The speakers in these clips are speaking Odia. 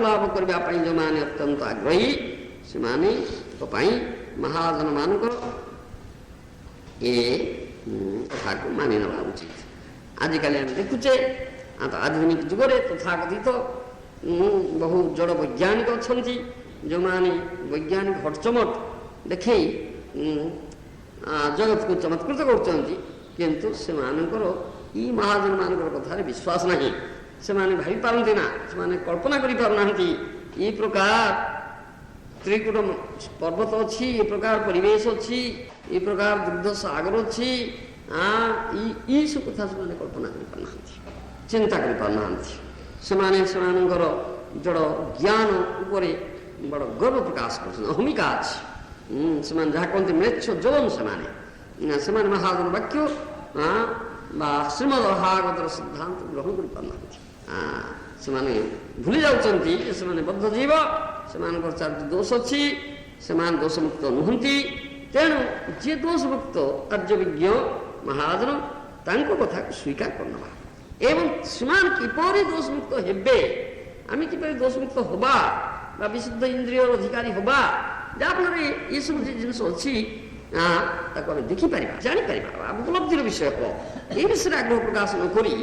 ଲାଭ କରିବା ପାଇଁ ଯେଉଁମାନେ ଅତ୍ୟନ୍ତ ଆଗ୍ରହୀ ସେମାନଙ୍କ ପାଇଁ ମହାଜନମାନଙ୍କର ଏ କଥାକୁ ମାନି ନେବା ଉଚିତ। ଆଜିକାଲି ଆମେ ଦେଖୁଛେ ଆଧୁନିକ ଯୁଗରେ ତଥାକଥିତ ବହୁ ଜଡ଼ ବୈଜ୍ଞାନିକ ଅଛନ୍ତି ଯେଉଁମାନେ ବୈଜ୍ଞାନିକ ହଟଚମଟ ଦେଖେଇ ଜଗତକୁ ଚମତ୍କୃତ କରୁଛନ୍ତି, କିନ୍ତୁ ସେମାନଙ୍କର ଇ ମହାଜନମାନଙ୍କର କଥାରେ ବିଶ୍ୱାସ ନାହିଁ। ସେମାନେ ଭାବିପାରନ୍ତି ନା, ସେମାନେ କଳ୍ପନା କରିପାରୁନାହାନ୍ତି ଏ ପ୍ରକାର ତ୍ରିକୁଟ ପର୍ବତ ଅଛି, ଏ ପ୍ରକାର ପରିବେଶ ଅଛି, ଏ ପ୍ରକାର ଦୁଗ୍ଧ ସାଗର ଅଛି। ଏଇସବୁ କଥା ସେମାନେ କଳ୍ପନା କରିପାରୁନାହାନ୍ତି, ଚିନ୍ତା କରିପାରୁନାହାନ୍ତି। ସେମାନେ ସେମାନଙ୍କର ଜଡ଼ ଜ୍ଞାନ ଉପରେ ବଡ଼ ଗର୍ବ ପ୍ରକାଶ କରୁଛନ୍ତି, ଅହମିକା ଅଛି। ସେମାନେ ଯାହା କହନ୍ତି ମ୍ଲେଚ୍ଛ ଯୌନ, ସେମାନେ ମହାଜନ ବାକ୍ୟ ବା ଶ୍ରୀମଦ ଭାଗବତର ସିଦ୍ଧାନ୍ତ ଗ୍ରହଣ କରିପାରୁନାହାନ୍ତି। ସେମାନେ ଭୁଲି ଯାଉଛନ୍ତି ଯେ ସେମାନେ ବଦ୍ଧ ଜୀବ, ସେମାନଙ୍କର 4ଟି ଦୋଷ ଅଛି, ସେମାନେ ଦୋଷମୁକ୍ତ ନୁହନ୍ତି। ତେଣୁ ଯିଏ ଦୋଷମୁକ୍ତ କାର୍ଯ୍ୟବିଜ୍ଞ ମହାଜନ ତାଙ୍କ କଥାକୁ ସ୍ୱୀକାର କରିନେବା ଏବଂ ସେମାନେ କିପରି ଦୋଷମୁକ୍ତ ହେବେ, ଆମେ କିପରି ଦୋଷମୁକ୍ତ ହେବା ବା ବିଶୁଦ୍ଧ ଇନ୍ଦ୍ରିୟର ଅଧିକାରୀ ହେବା, ଯାହାଫଳରେ ଏସବୁ ଯେ ଜିନିଷ ଅଛି ତାକୁ ଆମେ ଦେଖିପାରିବା, ଜାଣିପାରିବା, ଉପଲବ୍ଧିର ବିଷୟ ହେବ। ଏ ବିଷୟରେ ଆଗ୍ରହ ପ୍ରକାଶ ନ କରି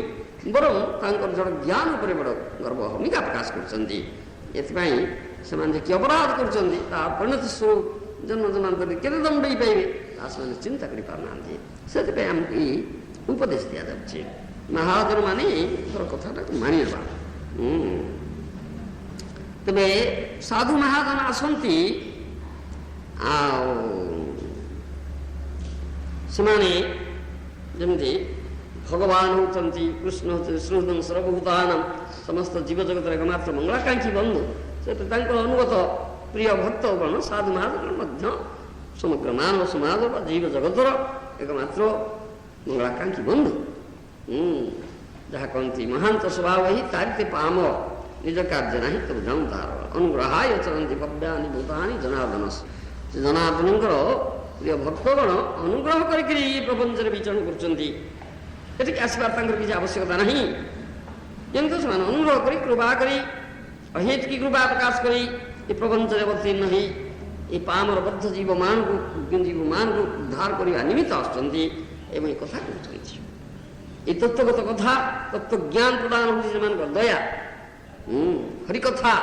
ବରଂ ତାଙ୍କର ଜଣେ ଜ୍ଞାନ ଉପରେ ବଡ଼ ଗର୍ବ ଭୂମିକା ପ୍ରକାଶ କରୁଛନ୍ତି। ଏଥିପାଇଁ ସେମାନେ ଯେ କି ଅପରାଧ କରୁଛନ୍ତି ତାହା ପରିଣତି ସ୍ୱରୂପ ଜନ୍ମ ଜନ୍ମାନ୍ତରରେ କେତେ ଦଣ୍ଡ ପାଇବେ ତାହା ସେମାନେ ଚିନ୍ତା କରିପାରୁନାହାନ୍ତି। ସେଥିପାଇଁ ଆମକୁ ଏଇ ଉପଦେଶ ଦିଆଯାଉଛି, ମହାଜନମାନେ କଥାଟାକୁ ମାନି ନେବା। ତେବେ ସାଧୁ ମହାଜନ ଆସନ୍ତି, ଆଉ ସେମାନେ ଯେମିତି ଭଗବାନ ହେଉଛନ୍ତି, କୃଷ୍ଣ ହେଉଛନ୍ତି ଶ୍ରୀହୃଦଂ ସର୍ବଭୂତାନାଂ, ସମସ୍ତ ଜୀବଜଗତର ଏକମାତ୍ର ମଙ୍ଗଳାକାଂକ୍ଷୀ ବନ୍ଧୁ। ସେଟା ତାଙ୍କର ଅନୁଗତ ପ୍ରିୟ ଭକ୍ତ ଗଣ ସାଧୁ ମହାଜନ ମଧ୍ୟ ସମଗ୍ର ମାନବ ସମାଜ ବା ଜୀବ ଜଗତର ଏକମାତ୍ର ମଙ୍ଗଳାକାଂକ୍ଷୀ ବନ୍ଧୁ। ଯାହା କହନ୍ତି ମହାନ୍ତ ସ୍ୱଭାବ ହିଁ ତାରିତେ ପାମ, ନିଜ କାର୍ଯ୍ୟ ନାହିଁ ତୁ ଯାଉଁ ତାର ଅନୁଗ୍ରହାୟ ଚରନ୍ତି ଭବ୍ୟାନି ଭୂତାନି ଜନାର୍ଦ୍ଦନ। ସେ ଜନାର୍ଦ୍ଦନଙ୍କର ପ୍ରିୟ ଭକ୍ତଗଣ ଅନୁଗ୍ରହ କରିକିରି ଏ ପ୍ରପଞ୍ଚରେ ବିଚରଣ କରୁଛନ୍ତି। ଏଠିକି ଆସିବାର ତାଙ୍କର କିଛି ଆବଶ୍ୟକତା ନାହିଁ, କିନ୍ତୁ ସେମାନେ ଅନୁଗ୍ରହ କରି କୃପା କରି ଅହେତୁକି କୃପା ପ୍ରକାଶ କରି ଏ ପ୍ରପଞ୍ଚରେ ଅବତୀର୍ଣ୍ଣ ହୋଇ ଏ ପାମର ବଦ୍ଧ ଜୀବମାନଙ୍କୁ ଉଦ୍ଧାର କରିବା ନିମିତ୍ତ ଆସୁଛନ୍ତି ଏବଂ ଏ କଥା କହୁଛନ୍ତି। ଏ ତତ୍ତ୍ୱଗତ କଥା, ତତ୍ତ୍ୱ ଜ୍ଞାନ ପ୍ରଦାନ ହେଉଛି ସେମାନଙ୍କର ଦୟା। ହରିକଥା,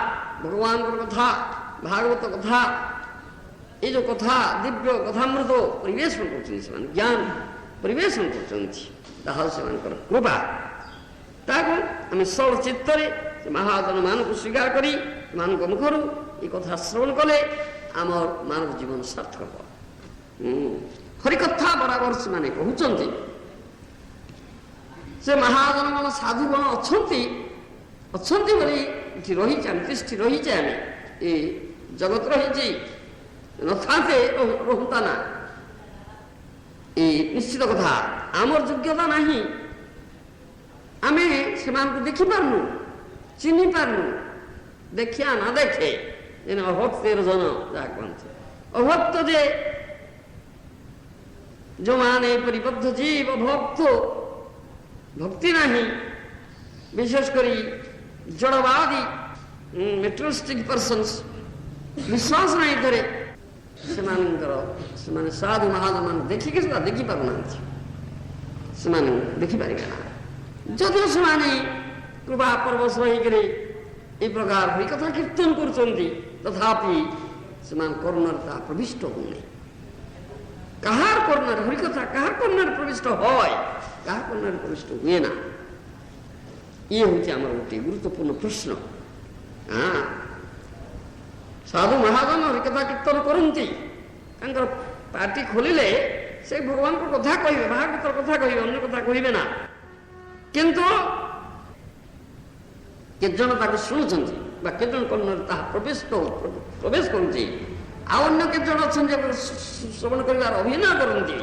ଭଗବାନଙ୍କର କଥା, ଭାଗବତ କଥା, ଏ ଯେଉଁ କଥା ଦିବ୍ୟ କଥାମୃତ ପରିବେଷଣ କରୁଛନ୍ତି, ସେମାନେ ଜ୍ଞାନ ପରିବେଷଣ କରୁଛନ୍ତି, ତାହା ସେମାନଙ୍କର କୃପା। ତାହାକୁ ଆମେ ସରଳ ଚିତ୍ତରେ ସେ ମହାଜନମାନଙ୍କୁ ସ୍ୱୀକାର କରି ସେମାନଙ୍କ ମୁଖରୁ ଏ କଥା ଶ୍ରବଣ କଲେ ଆମର ମାନବ ଜୀବନ ସାର୍ଥକ ହେବ। ହରିକଥା ବରାବର ସେମାନେ କହୁଛନ୍ତି। ସେ ମହାଜନଗଣ ସାଧୁଗଣ ଅଛନ୍ତି ବୋଲି ଏଠି ରହିଛେ, ଆମେ ତିଷ୍ଠି ରହିଛେ, ଆମେ ଏ ଜଗତ ରହିଛି, ନଥାନ୍ତେ ରହନ୍ତା ନା। ଏ ନିଶ୍ଚିତ କଥା ଆମର ଯୋଗ୍ୟତା ନାହିଁ, ଆମେ ସେମାନଙ୍କୁ ଦେଖିପାରୁନୁ, ଚିହ୍ନି ପାରୁନୁ। ଦେଖିଆ ନା ଦେଖେ ଅଭକ୍ତେର ଜନ, ଯାହା କହନ୍ତି ଅଭକ୍ତ ଯେ ଯେଉଁମାନେ ପରିବଦ୍ଧ ଜୀବ ଭକ୍ତ, ଭକ୍ତି ନାହିଁ, ବିଶେଷ କରି ଜଡ଼ବାଦୀ ମେଟେରିଆଲିଷ୍ଟିକ ପର୍ସନ୍ସ, ବିଶ୍ୱାସ ନାହିଁ ଏଥିରେ, ସେମାନେ ସାଧୁ ମହାଜନ ଦେଖିକି ସୁଦ୍ଧା ଦେଖିପାରୁନାହାନ୍ତି, ସେମାନେ ଦେଖିପାରିବେ ନା। ଯଦିଓ ସେମାନେ କୃପା ପରବଶ ହେଇକରି ଏ ପ୍ରକାର ହରିକଥା କୀର୍ତ୍ତନ କରୁଛନ୍ତି, ତଥାପି ସେମାନେ କରୁଣାରେ ତାହା ପ୍ରବିଷ୍ଟ ହଉନି। କାହାର କରୁଣାରେ ହରିକଥା କାହାର କରୁଣାରେ ପ୍ରବିଷ୍ଟ হয়, କାହା କରୁଣାରେ ପ୍ରବିଷ୍ଟ ହୁଏ ନା। ଇଏ ହେଉଛି ଆମର ଗୋଟିଏ ଗୁରୁତ୍ୱପୂର୍ଣ୍ଣ ପ୍ରଶ୍ନ। ସାଧୁ ମହାଜନ ହରିକଥା କୀର୍ତ୍ତନ କରନ୍ତି, ତାଙ୍କର ପାଟି ଖୋଲିଲେ ସେ ଭଗବାନଙ୍କ କଥା କହିବେ, ଭାଗବତର କଥା କହିବେ, ଅନ୍ୟ କଥା କହିବେ ନା। କିନ୍ତୁ କେତେଜଣ ତାକୁ ଶୁଣୁଛନ୍ତି ବା କେତେଜଣ କର୍ଣ୍ଣରେ ତାହା ପ୍ରବେଶ କରୁଛି, ଆଉ ଅନ୍ୟ କେତେଜଣ ଅଛନ୍ତି ଶ୍ରବଣ କରିବାର ଅଭିନୟ କରନ୍ତି,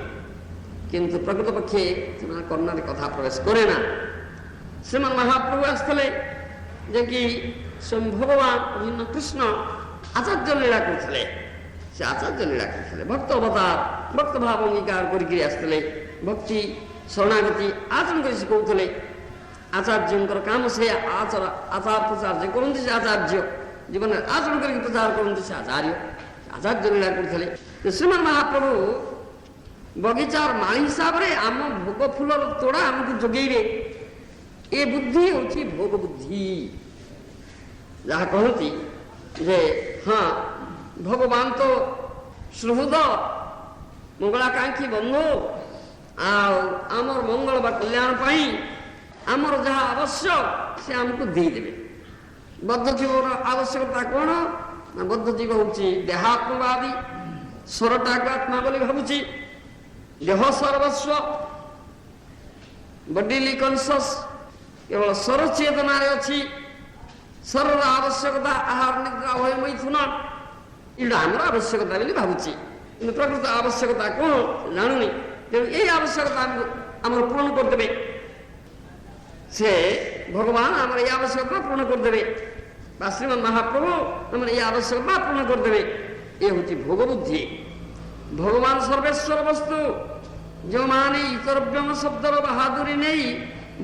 କିନ୍ତୁ ପ୍ରକୃତ ପକ୍ଷେ ସେମାନେ କର୍ଣ୍ଣରେ କଥା ପ୍ରବେଶ କରେ ନା। ସେମାନେ ମହାପ୍ରଭୁ ଆସିଥିଲେ ଯେ କି ସ୍ୱୟଂ ଭଗବାନ ଅଭିନ୍ନ କୃଷ୍ଣ ଆଚାର୍ଯ୍ୟ ଲୀଳା କରୁଥିଲେ, ସେ ଆଚାର୍ଯ୍ୟ ଲୀଳା କରୁଥିଲେ, ଭକ୍ତ ଅବତାର, ଭକ୍ତ ଭାବ ଅଙ୍ଗୀକାର କରିକି ଆସିଥିଲେ, ଭକ୍ତି ଶରଣାଗତି ଆଚରଣ କରି ଶିଖଉଥିଲେ। ଆଚାର୍ଯ୍ୟଙ୍କର କାମ ସେ ଆଚାର ପ୍ରଚାର ଯେ କରନ୍ତି, ସେ ଆଚାର୍ଯ୍ୟ ଜୀବନରେ ଆଚରଣ କରିକି ପ୍ରଚାର କରନ୍ତି ସେ ଆଚାର୍ଯ୍ୟ ଲୀଳା କରୁଥିଲେ। ଶ୍ରୀମାନ ମହାପ୍ରଭୁ ବଗିଚାର ମାଳି ହିସାବରେ ଆମ ଭୋଗ ଫୁଲର ତୋଡ଼ା ଆମକୁ ଯୋଗେଇବେ। ଏ ବୁଦ୍ଧି ହେଉଛି ଭୋଗ ବୁଦ୍ଧି। ଯାହା କହନ୍ତି ଯେ ହଁ ଭଗବାନ ତ ସୁହୃଦ ମଙ୍ଗଳାକାଂକ୍ଷୀ ବନ୍ଧୁ, ଆଉ ଆମର ମଙ୍ଗଳ ବା କଲ୍ୟାଣ ପାଇଁ ଆମର ଯାହା ଆବଶ୍ୟକ ସେ ଆମକୁ ଦେଇଦେବେ। ବଦ୍ଧ ଜୀବର ଆବଶ୍ୟକତା କ'ଣ ନା ବଦ୍ଧ ଜୀବ ହେଉଛି ଦେହାତ୍ମବାଦୀ, ସ୍ୱରଟାକୁ ଆତ୍ମା ବୋଲି ଭାବୁଛି, ଦେହ ସର୍ବସ୍ୱ, ବଡିଲି କନସିୟସ୍ କେବଳ ସ୍ୱର ଚେତନାରେ ଅଛି। ସ୍ୱରର ଆବଶ୍ୟକତା ଆହାର ନିଦ୍ରା ଭୟ ମୈଥୁନ ଏଇଟା ଆମର ଆବଶ୍ୟକତା ବୋଲି ଭାବୁଛି, କିନ୍ତୁ ପ୍ରକୃତ ଆବଶ୍ୟକତା କ'ଣ ଜାଣୁନି। ତେଣୁ ଏଇ ଆବଶ୍ୟକତା ଆମର ପୂରଣ କରିଦେବେ, ସେ ଭଗବାନ ଆମର ଏଇ ଆବଶ୍ୟକତା ପୂରଣ କରିଦେବେ, ବା ଶ୍ରୀମାନ ମହାପ୍ରଭୁ ଆମର ଏଇ ଆବଶ୍ୟକତା ପୂରଣ କରିଦେବେ। ଏ ହେଉଛି ଭୋଗ ବୁଦ୍ଧି। ଭଗବାନ ସର୍ବେଶ୍ୱର ବସ୍ତୁ, ଯେଉଁମାନେ ଇତରବ୍ୟମ ଶବ୍ଦର ବାହାଦୁରୀ ନେଇ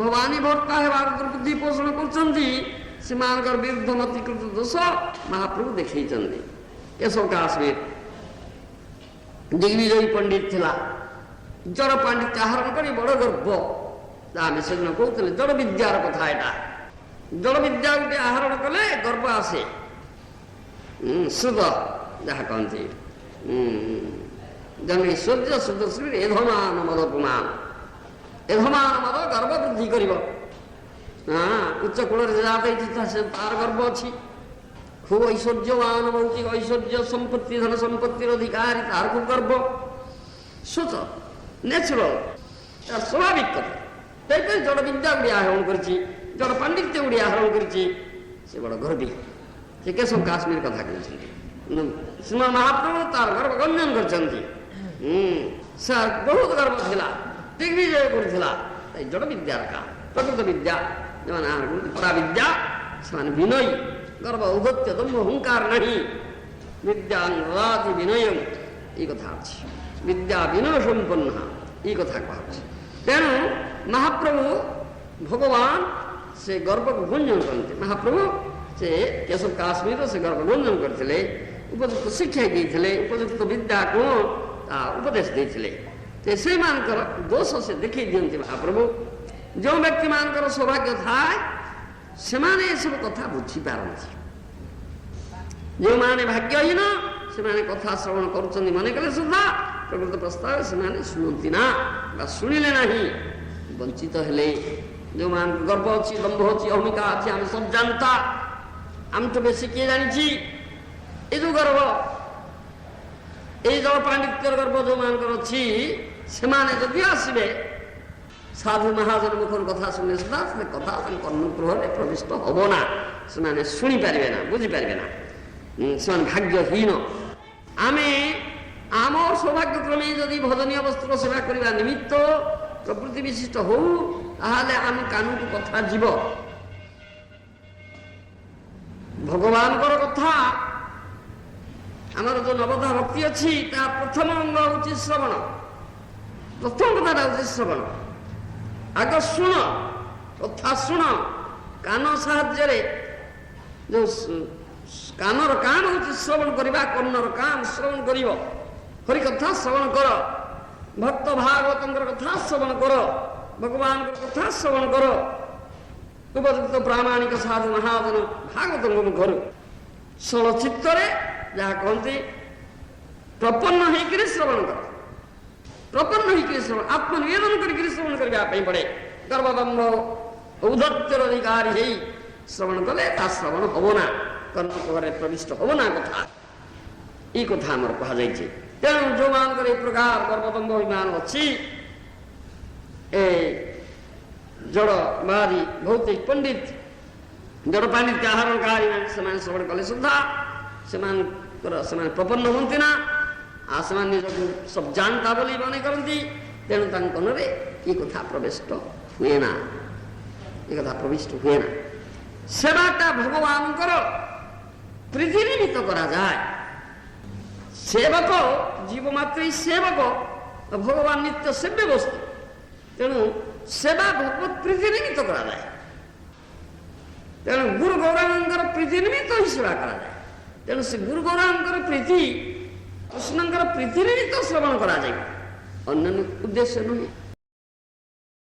ଭବାନୀ ଭର୍ତ୍ତା ହେବାର ବୁଦ୍ଧି ପୋଷଣ କରୁଛନ୍ତି, ସେମାନଙ୍କର ବିରୁଦ୍ଧ ମତିକୃତ ଦୋଷ ମହାପ୍ରଭୁ ଦେଖେଇଛନ୍ତି। କେଶବ କାଶ୍ମୀର ଦିଗ୍ବିଜୟୀ ପଣ୍ଡିତ ଥିଲା, ଜଡ଼ ପାଣ୍ଡିତ୍ୟ ଆହରଣ କରି ବଡ଼ ଗର୍ବ। ଆମେ ସେଦିନ କହୁଥିଲେ ଜଡ଼ ବିଦ୍ୟାର କଥା। ଏଟା ଜଡ଼ ବିଦ୍ୟା ଗୋଟେ ଆହରଣ କଲେ ଗର୍ବ ଆସେ। ସୁଦ ଯାହା କହନ୍ତି ଜନ୍ମୀ ସୂର୍ଯ୍ୟ ସୁଦଶ୍ରୀ ଏଧମାନ ମଦ ପୁମାନ, ଏଧମାନ ମଦ ଗର୍ବ ବୃଦ୍ଧି କରିବ। ଉଚ୍ଚ କୂଳରେ ଯାହା ଦେଇଛି ତାର ଗର୍ବ ଅଛି। খুব ঐশ্বর্যবান ভৌতিক ঐশ্বর্য সম্পত্তি ধন সম্পত্তির অধিকারী তার খুব গর্ব। সূচ ন্যাচুরাল, তার স্বাভাবিক কথা। সেইটাই জড় বিদ্যা গুড়ি আহরণ করেছি, জড় পাণ্ডিত্য গুড়ি আহরণ করেছি, সে বড় গর্বী। সে কেশব কাশ্মীর কথা বলছেন। শ্রীমান মহাপ্রভু তার গর্ব গঞ্জন করছেন। সে বহুত গর্ব লা, দিগ্বিজয় করেছিলা। তাই জড় বিদ্যার কাম। প্রকৃত বিদ্যা যেমন আহরণ করতে পরা বিদ্যা, সেমানে বিনয়ী। গর্ব ঔদ্ধত্য দম্ভ হুঙ্কার নাহি, বিদ্যা নদাতি বিনয়ম, এই কথা আছে। বিদ্যা বিনয় সম্পন্ন, এই কথা কুয়া হচ্ছে। তেণু মহাপ্রভু ভগবান সে গর্বকে ভঞ্জন করতে, মহাপ্রভু সে কেশব কাশ্মীর সে গর্ব ভঞ্জন করলে, উপযুক্ত শিକ୍ଷା ଦେଇଥିଲେ, ଉପଯୁକ୍ତ ବିଦ୍ୟା କ'ଣ ତା ଉପଦେଶ ଦେଇଥିଲେ। ସେଇମାନଙ୍କର ଦୋଷ ସେ ଦେଖେଇ ଦିଅନ୍ତି ମହାପ୍ରଭୁ। ଯେଉଁ ବ୍ୟକ୍ତିମାନଙ୍କର ସୌଭାଗ୍ୟ ଥାଏ ସେମାନେ ଏସବୁ କଥା ବୁଝିପାରନ୍ତି। ଯେଉଁମାନେ ଭାଗ୍ୟହୀନ ସେମାନେ କଥା ଶ୍ରବଣ କରୁଛନ୍ତି ମନେ କଲେ ସୁଦ୍ଧା ପ୍ରକୃତ ପ୍ରସ୍ତାବ ସେମାନେ ଶୁଣନ୍ତି ନା, ବା ଶୁଣିଲେ ନାହିଁ, ବଞ୍ଚିତ ହେଲେ। ଯେଉଁମାନଙ୍କୁ ଗର୍ବ ଅଛି, ଦମ୍ଭ ଅଛି, ଅହମିକା ଅଛି, ଆମେ ସବୁ ଜାଣତା, ଆମଠୁ ବେଶୀ କିଏ ଜାଣିଛି, ଏ ଯେଉଁ ଗର୍ବ, ଏଇ ଜଳ ପାଣ୍ଡିତ୍ୟର ଗର୍ବ ଯେଉଁମାନଙ୍କର ଅଛି, ସେମାନେ ଯଦି ଆସିବେ ସାଧୁ ମହାଜନ ମୁଖର କଥା ଶୁଣିଲେ ସୁଦ୍ଧା ସେ କଥା ତାଙ୍କ ଅନୁଗ୍ରହରେ ପ୍ରବିଷ୍ଟ ହବ ନା, ସେମାନେ ଶୁଣିପାରିବେ ନା, ବୁଝିପାରିବେ ନା, ସେମାନେ ଭାଗ୍ୟହୀନ। ଆମେ ଆମ ସୌଭାଗ୍ୟ କ୍ରମେ ଯଦି ଭଜନୀୟ ବସ୍ତୁର ସେବା କରିବା ନିମିତ୍ତ ପ୍ରକୃତି ବିଶିଷ୍ଟ ହଉ, ତାହେଲେ ଆମ କାନକୁ କଥା ଯିବ। ଭଗବାନଙ୍କର କଥା ଆମର ଯୋଉ ନବଧା ଭକ୍ତି ଅଛି, ତାହା ପ୍ରଥମ ଅଙ୍ଗ ହେଉଛି ଶ୍ରବଣ। ପ୍ରଥମ କଥାଟା ହେଉଛି ଶ୍ରବଣ। ଆଗ ଶୁଣ, କଥା ଶୁଣ। କାନ ସାହାଯ୍ୟରେ, ଯୋଉ କାନର କାମ ହେଉଛି ଶ୍ରବଣ କରିବା, କର୍ଣ୍ଣର କାମ ଶ୍ରବଣ କରିବ। ହରି କଥା ଶ୍ରବଣ କର, ଭକ୍ତ ଭାଗବତଙ୍କର କଥା ଶ୍ରବଣ କର, ଭଗବାନଙ୍କର କଥା ଶ୍ରବଣ କର, ଉପଯୁକ୍ତ ପ୍ରାମାଣିକ ସାଧୁ ମହାଜନ ଭାଗବତଙ୍କ ମୁଖରୁ ଷୋଳ ଚିତ୍ତରେ ଯାହା କହନ୍ତି ପ୍ରପନ୍ନ ହେଇକିରି ଶ୍ରବଣ କର। ପ୍ରପନ୍ନ ହେଇକିରି ଶ୍ରବଣ, ଆତ୍ମନିବେଦନ କରିକିରି ଶ୍ରବଣ କରିବା ପାଇଁ ପଡ଼େ। ଗର୍ଭଦମ୍ଭ ଔଦ୍ଧତ୍ୟର ଅଧିକାରୀ ହେଇ ଶ୍ରବଣ କଲେ ତା ଶ୍ରବଣ ହବ ନା, କର୍ଣ୍ଣରେ ପ୍ରବିଷ୍ଟ ହବ ନା କଥା। ଏଇ କଥା ଆମର କୁହାଯାଇଛି। ତେଣୁ ଯେଉଁମାନଙ୍କର ଏ ପ୍ରକାର ଗର୍ଭଦମ୍ଭ ଅଭିମାନ ଅଛି, ଏ ଜଡ଼ବାଦୀ ଭୌତିକ ପଣ୍ଡିତ, ଜଡ଼ ପାଣ୍ଡିତ୍ୟ ଆହରଣକାରୀ ସେମାନେ ଶ୍ରବଣ କଲେ ସୁଦ୍ଧା ସେମାନେ ପ୍ରପନ୍ନ ହୁଅନ୍ତି ନା, ଆଉ ସେମାନେ ନିଜକୁ ସବୁ ଜାଣତା ବୋଲି ମନେ କରନ୍ତି। ତେଣୁ ତାଙ୍କ ମନରେ ଏ କଥା ପ୍ରବିଷ୍ଟ ହୁଏ ନା, ଏ କଥା ପ୍ରବିଷ୍ଟ ହୁଏ ନା। ସେବାଟା ଭଗବାନଙ୍କର ପ୍ରୀତି ନିମିତ୍ତ କରାଯାଏ। ସେବକ ଜୀବ ମାତ୍ରେ ସେବକ, ଭଗବାନ ନିତ୍ୟ ସେବ୍ୟ ବସ୍ତୁ। ତେଣୁ ସେବା ଭଗବତ ପ୍ରୀତି ନିମିତ୍ତ କରାଯାଏ। ତେଣୁ ଗୁରୁ ଗୌରାଙ୍ଗଙ୍କର ପ୍ରୀତି ନିମିତ୍ତ ହିଁ ସେବା କରାଯାଏ। ତେଣୁ ସେ ଗୁରୁ ଗୌରାଙ୍ଗଙ୍କର ପ୍ରୀତି କୃଷ୍ଣଙ୍କର ପ୍ରୀତି ନିମିତ୍ତ ଶ୍ରବଣ କରାଯାଏ, ଅନ୍ୟ ଉଦ୍ଦେଶ୍ୟ ନୁହେଁ।